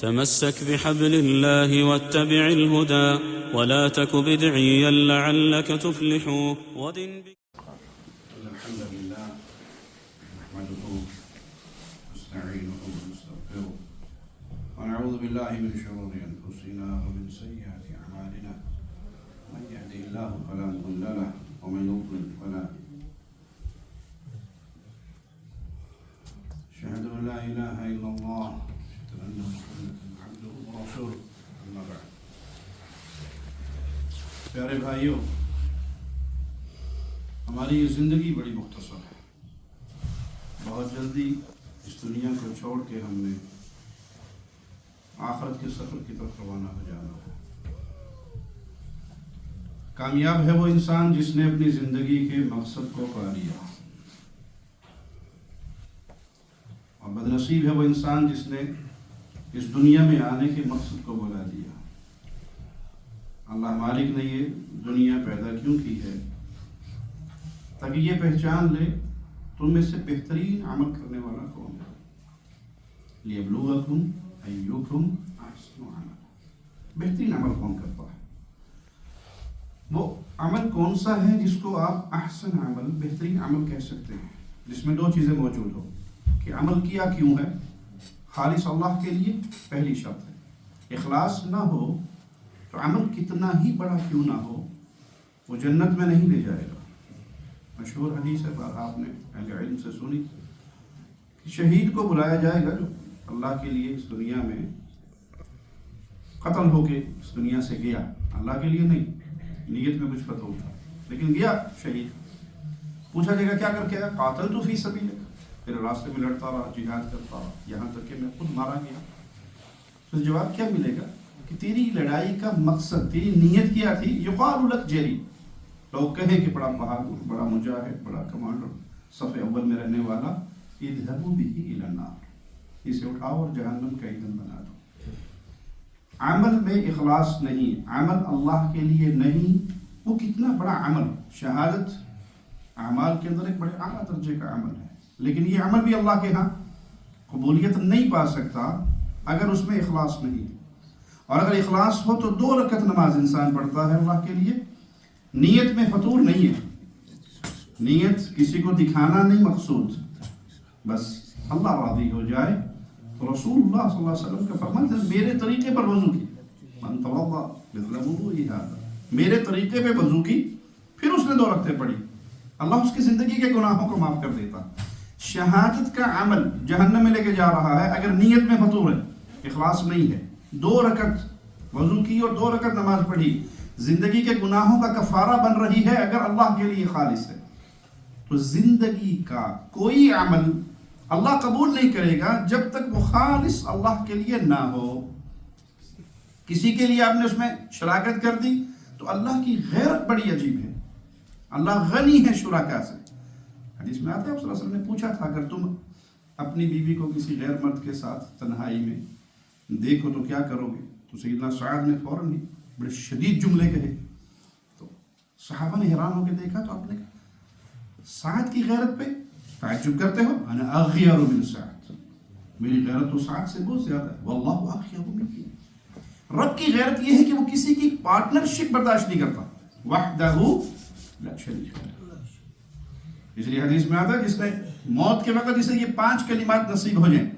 تمسك بحبل الله واتبع الهدى ولا تك بدعيا لعلك تفلح الحمد لله نحمده ونستعينه ونستغفره ونعوذ بالله من شرور أنفسنا ومن سيئات أعمالنا من يهده الله فلا مضل له ومن يضلل فلا أشهد أن لا إله إلا الله أشهد أن محمدا عبده ورسوله أما بعد پیارے بھائیوں، ہماری یہ زندگی بڑی مختصر ہے. بہت جلدی اس دنیا کو چھوڑ کے ہم نے آخرت کے سفر کی طرف روانہ ہو جانا ہے. کامیاب ہے وہ انسان جس نے اپنی زندگی کے مقصد کو پا لیا، اور بدنصیب ہے وہ انسان جس نے اس دنیا میں آنے کے مقصد کو بلا دیا. اللہ مالک نے یہ دنیا پیدا کیوں کی ہے؟ تاکہ یہ پہچان لے تم میں سے بہترین عمل کرنے والا کون ہے. لِيَبْلُوَكُمْ أَيُّكُمْ أَحْسَنُ عَمَلًا. بہترین عمل کون کرتا ہے؟ وہ عمل کون سا ہے جس کو آپ احسن عمل، بہترین عمل کہہ سکتے ہیں، جس میں دو چیزیں موجود ہو کہ عمل کیا کیوں ہے؟ خالص اللہ کے لیے پہلی شرط ہے. اخلاص نہ ہو تو عمل کتنا ہی بڑا کیوں نہ ہو وہ جنت میں نہیں لے جائے گا. مشہور حدیث ہے، آپ نے اہل علم سے سنی کہ شہید کو بلایا جائے گا جو اللہ کے لیے اس دنیا میں قتل ہو کے اس دنیا سے گیا، اللہ کے لیے نہیں، نیت میں مجھ ہو تھا لیکن گیا شہید. پوچھا جائے گا کیا کر کے آیا؟ قاتل تو فی سبیلک، پھر راستے میں لڑتا رہا، جہاد کرتا رہا، یہاں تک کہ میں خود مارا گیا. تو جواب کیا ملے گا کہ تیری لڑائی کا مقصد، تیری نیت کیا تھی؟ یقال لک جری، لوگ کہیں کہ بڑا بہادر، بڑا مجاہد، بڑا کمانڈر، صف اول میں رہنے والا، اذهبوا به الى النار، اسے اٹھاؤ اور جہنم کا ایندھن بنا دو. عمل میں اخلاص نہیں، عمل اللہ کے لیے نہیں. وہ کتنا بڑا عمل، شہادت اعمال کے اندر ایک بڑے اعلیٰ درجے کا عمل ہے، لیکن یہ عمل بھی اللہ کے ہاں قبولیت نہیں پا سکتا اگر اس میں اخلاص نہیں. اور اگر اخلاص ہو تو 2 رکعت نماز انسان پڑھتا ہے اللہ کے لیے. نیت میں فطور نہیں ہے، نیت کسی کو دکھانا نہیں مقصود، بس اللہ راضی ہو جائے. تو رسول اللہ صلی اللہ علیہ وسلم کا فرمان ہے میرے طریقے پر وضو کی، من توضأ مثل وضوئي هذا، میرے طریقے پہ وضو کی، پھر اس نے 2 رکعتیں پڑھی، اللہ اس کی زندگی کے گناہوں کو معاف کر دیتا. شہادت کا عمل جہنم میں لے کے جا رہا ہے اگر نیت میں فطور ہے، اخلاص نہیں ہے. 2 رکعت وضو کی اور 2 رکعت نماز پڑھی، زندگی کے گناہوں کا کفارہ بن رہی ہے اگر اللہ کے لیے خالص ہے. تو زندگی کا کوئی عمل اللہ قبول نہیں کرے گا جب تک وہ خالص اللہ کے لیے نہ ہو. کسی کے لیے آپ نے اس میں شراکت کر دی تو اللہ کی غیرت بڑی عجیب ہے. اللہ غنی ہے شرکا سے. حدیث میں آتا ہے، آپ صلی اللہ علیہ وسلم نے پوچھا تھا اگر تم اپنی بیوی کو کسی غیر مرد کے ساتھ تنہائی میں دیکھو تو کیا کرو گے؟ تو سیدنا سعد نے فوراً ہی بڑے شدید جملے کہے. تو صحابہ نے حیران ہو کے دیکھا تو آپ نے کہا سعد کی غیرت پہ تعجب کرتے ہو؟ انا اغیر من سعد، میری غیرت تو سعد سے بہت زیادہ ہے. واللہ اغیر منی. رب کی غیرت یہ ہے کہ وہ کسی کی پارٹنرشپ برداشت نہیں کرتا. وحدہ لا شریک لہ. اس لیے حدیث میں آتا ہے جس نے موت کے وقت جسے یہ 5 کلمات نصیب ہو جائیں،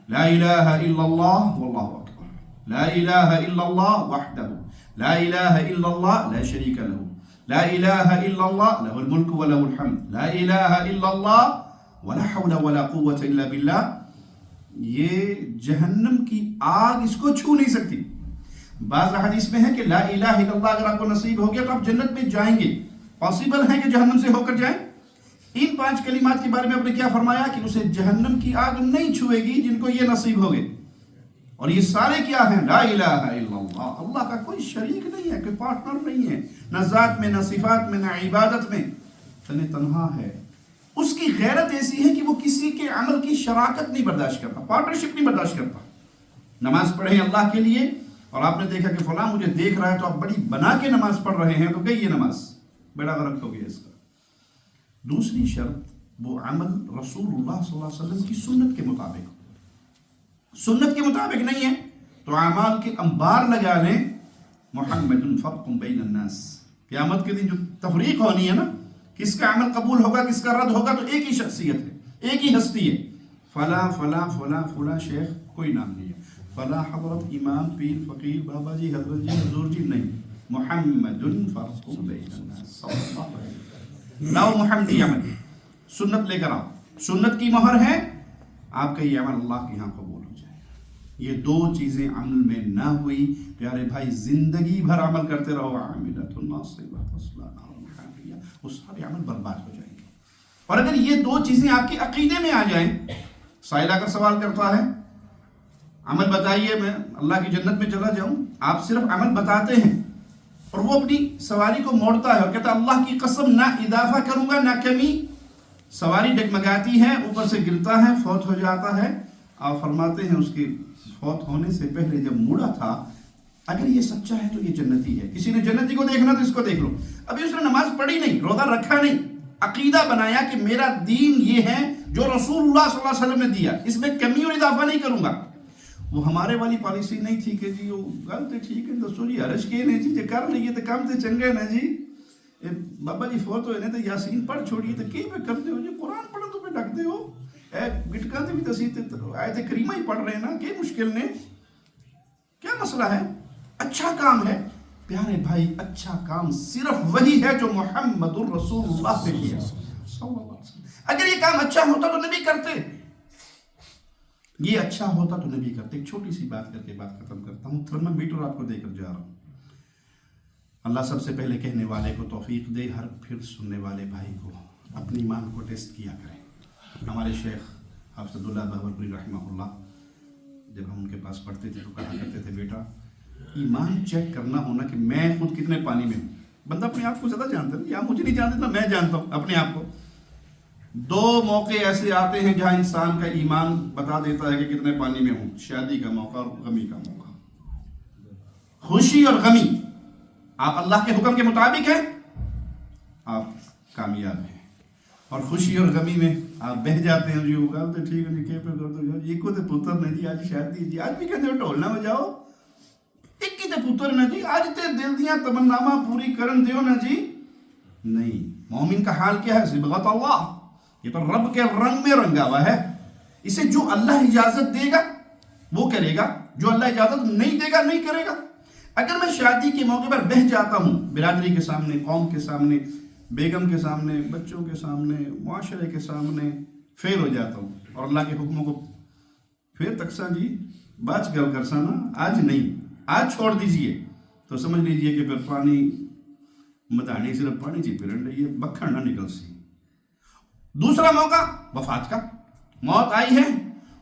لا الہ الا اللہ واللہ اکبر، لا الہ الا اللہ وحدہ، لا الہ الا اللہ لا شریک لہ، لا الہ الا اللہ لہ الملک ولہ الحمد، لا الہ الا اللہ ولا حول ولا قوة الا باللہ، یہ جہنم کی آگ اس کو چھو نہیں سکتی. بعض حدیث میں ہے کہ لا الہ الا اللہ اگر آپ کو نصیب ہو گیا تو آپ جنت میں جائیں گے. پاسبل ہے کہ جہنم سے ہو کر جائیں؟ ان 5 کلمات کے بارے میں آپ نے کیا فرمایا کہ اسے جہنم کی آگ نہیں چھوئے گی جن کو یہ نصیب ہو گئے. اور یہ سارے کیا ہیں؟ لا الہ الا اللہ، اللہ کا کوئی شریک نہیں ہے، کوئی پارٹنر نہیں ہے، نہ ذات میں، نہ صفات میں، نہ عبادت میں، تنہا ہے. اس کی غیرت ایسی ہے کہ وہ کسی کے عمل کی شراکت نہیں برداشت کرتا، پارٹنرشپ نہیں برداشت کرتا. نماز پڑھیں اللہ کے لیے اور آپ نے دیکھا کہ فلاں مجھے دیکھ رہا ہے تو آپ بڑی بنا کے نماز پڑھ رہے ہیں، تو گئی یہ نماز، بیڑا غرق ہو گیا اس کا. دوسری شرط وہ عمل رسول اللہ صلی اللہ علیہ وسلم کی سنت کے مطابق. سنت کے مطابق نہیں ہے تو اعمال کے انبار لگا لیں. محمد فرق بین الناس. قیامت کے دن جو تفریق ہونی ہے نا، کس کا عمل قبول ہوگا کس کا رد ہوگا، تو ایک ہی شخصیت ہے، ایک ہی ہستی ہے. فلاں فلاں فلاں فلاں شیخ کوئی نام نہیں ہے، فلاں حضرت امام پیر فقیر بابا جی حضرت جی حضور جی نہیں. محمد فرق بین الناس صلی اللہ علیہ وسلم. لاؤ محمدی عمل، سنت لے کر آؤ. سنت کی مہر ہے، آپ کا یہ عمل اللہ کے یہاں قبول ہو جائے. یہ دو چیزیں عمل میں نہ ہوئی پیارے بھائی، زندگی بھر عمل کرتے رہو، عاملۃ ناصبہ تصلیٰ نارا حامیہ، وہ سارے عمل برباد ہو جائیں گے. اور اگر یہ دو چیزیں آپ کے عقیدے میں آ جائیں، سائل آ کر سوال کرتا ہے عمل بتائیے میں اللہ کی جنت میں چلا جاؤں، آپ صرف عمل بتاتے ہیں اور وہ اپنی سواری کو موڑتا ہے اور کہتا ہے اللہ کی قسم نہ اضافہ کروں گا نہ کمی. سواری ڈگمگاتی ہے، اوپر سے گرتا ہے، فوت ہو جاتا ہے. آپ فرماتے ہیں اس کے فوت ہونے سے پہلے جب مڑا تھا، اگر یہ سچا ہے تو یہ جنتی ہے. کسی نے جنتی کو دیکھنا تو اس کو دیکھ لو. ابھی اس نے نماز پڑھی نہیں، روزہ رکھا نہیں، عقیدہ بنایا کہ میرا دین یہ ہے جو رسول اللہ صلی اللہ علیہ وسلم نے دیا، اس میں کمی اور اضافہ نہیں کروں گا. وہ ہمارے والی پالیسی نہیں تھی کہ جی وہ غلط ہے ٹھیک ہے دسو جی حرج کے نہیں جی کر لیے تو کم سے چنگے نا جی بابا جی فوت ہوئے نے تو یاسین پڑھ چھوڑیے تو کی پہ کرتے ہو جی قرآن پڑھو تو پہ ڈکتے ہو گٹکا سے بھی تسیتے آیت کریمہ ہی پڑھ رہے ہیں نا، کہ مشکل نے کیا مسئلہ ہے؟ اچھا کام ہے پیارے بھائی، اچھا کام صرف وہی ہے جو محمد الرسول اللہ نے کیا صلی اللہ علیہ وسلم. اگر یہ کام اچھا ہوتا تو نبی کرتے، یہ اچھا ہوتا تو نبی کرتے. ایک چھوٹی سی بات کر کے بات ختم کرتا ہوں. تھرمامیٹر آپ کو دے کر جا رہا ہوں. اللہ سب سے پہلے کہنے والے کو توفیق دے، ہر پھر سننے والے بھائی کو اپنی ایمان کو ٹیسٹ کیا کریں. ہمارے شیخ حافظ عبداللہ بہاولپوری رحمہ اللہ جب ہم ان کے پاس پڑھتے تھے تو کہا کرتے تھے بیٹا ایمان چیک کرنا ہونا کہ میں خود کتنے پانی میں ہوں. بندہ اپنے آپ کو زیادہ جانتا ہے، یا مجھے نہیں جانتے نا، میں جانتا ہوں اپنے آپ کو. دو موقع ایسے آتے ہیں جہاں انسان کا ایمان بتا دیتا ہے کہ کتنے پانی میں ہوں. شادی کا موقع اور غمی کا موقع. خوشی اور غمی، آپ اللہ کے حکم کے مطابق ہیں آپ کامیاب ہیں، اور خوشی اور غمی میں آپ بہ جاتے ہیں. جی ہوگا تو ٹھیک ہے جی کہ پہ کر دو جی کو تو پتر نہیں جی آج شادی جی آج بھی کہتے ہو ٹولنا بجاؤ ایک کی تے پتر نہ جی آج تے دل دیاں تمناواں پوری کرن دیو نہ جی. نہیں، مومن کا حال کیا ہے؟ صبغۃ اللہ، یہ تو رب کے رنگ میں رنگا ہوا ہے. اسے جو اللہ اجازت دے گا وہ کرے گا، جو اللہ اجازت نہیں دے گا نہیں کرے گا. اگر میں شادی کے موقع پر بہ جاتا ہوں، برادری کے سامنے، قوم کے سامنے، بیگم کے سامنے، بچوں کے سامنے، معاشرے کے سامنے فیل ہو جاتا ہوں اور اللہ کے حکموں کو پھر تکسا جی باچ گل کرسا نا آج نہیں، آج چھوڑ دیجئے، تو سمجھ لیجئے کہ پھر پانی مدانی صرف پانی جی پھرن رہی ہے، بکھر نہ نکل سی. دوسرا موقع وفات کا، موت آئی ہے،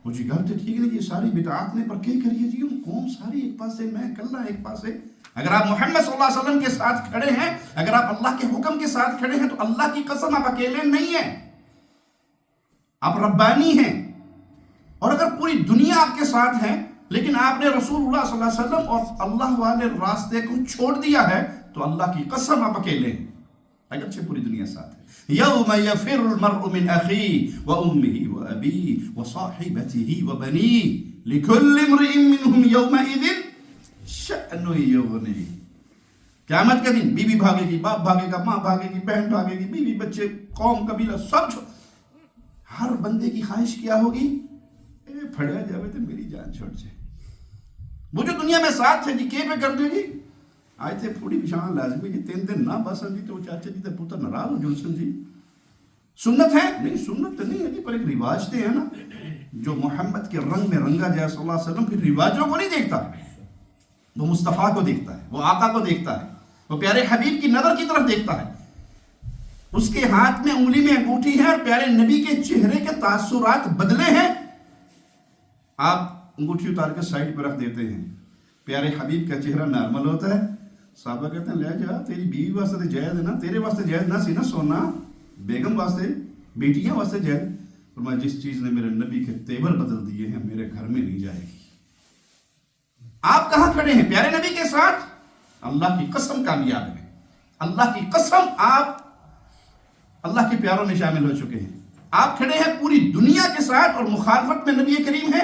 وہ جی گھر تو ٹھیک نہیں جی ساری بدعات نے پر کیا کریے جی قوم ساری ایک پاس سے میں کلّا ایک پاس سے. اگر آپ محمد صلی اللہ علیہ وسلم کے ساتھ کھڑے ہیں، اگر آپ اللہ کے حکم کے ساتھ کھڑے ہیں تو اللہ کی قسم آپ اکیلے نہیں ہیں، آپ ربانی ہیں. اور اگر پوری دنیا آپ کے ساتھ ہے لیکن آپ نے رسول اللہ صلی اللہ علیہ وسلم اور اللہ والے راستے کو چھوڑ دیا ہے تو اللہ کی قسم آپ اکیلے ہیں، اگرچہ پوری دنیا ساتھ ہے. یوم یفر المرء من اخیہ وامہ وابیہ وصاحبتہ وبنیہ لکل امرئ منہم یومئذ شأن یغنیہ. قیامت کے دن بیوی بھاگے گی، باپ بھاگے گا، ماں بھاگے گی، بہن بھاگے گی، بیوی بچے قوم قبیلہ سب ہر بندے کی خواہش کیا ہوگی؟ اے پھڑیا جاوے تو میری جان چھوڑ جائے. وہ جو دنیا میں ساتھ تھے جی کے پہ کر دے جی آئے تھے پھوڑی بچھانا لازمی جی 3 دن نہ بسن جی تو چاچا جی تے پتر ناراض ہو جلسن جی. سنت ہے نہیں، سنت تو نہیں ہے جی، پر ایک رواج تے ہے نا جو محمد کے رنگ میں رنگا جائے صلی اللہ علیہ وسلم. پھر رواجوں کو نہیں دیکھتا، وہ مصطفیٰ کو دیکھتا ہے، وہ آقا کو دیکھتا ہے، وہ پیارے حبیب کی نظر کی طرف دیکھتا ہے. اس کے ہاتھ میں انگلی میں انگوٹھی ہے اور پیارے نبی کے چہرے کے تاثرات بدلے ہیں، آپ انگوٹھی اتار کے سائڈ پہ رکھ دیتے ہیں. پیارے حبیب کا چہرہ نارمل ہوتا ہے. صحابہ کہتے ہیں لے جا تیری بیوی واسطے تو جائز ہے نا، تیرے واسطے جائز نہ سی نا سونا، بیگم واسطے بیٹیاں واسطے جائز. فرمایا جس چیز نے میرے نبی کے تیور بدل دیے ہیں میرے گھر میں نہیں جائے گی. آپ کہاں کھڑے ہیں؟ پیارے نبی کے ساتھ. اللہ کی قسم کامیاب ہے، اللہ کی قسم آپ اللہ کے پیاروں میں شامل ہو چکے ہیں. آپ کھڑے ہیں پوری دنیا کے ساتھ اور مخالفت میں نبی کریم ہے.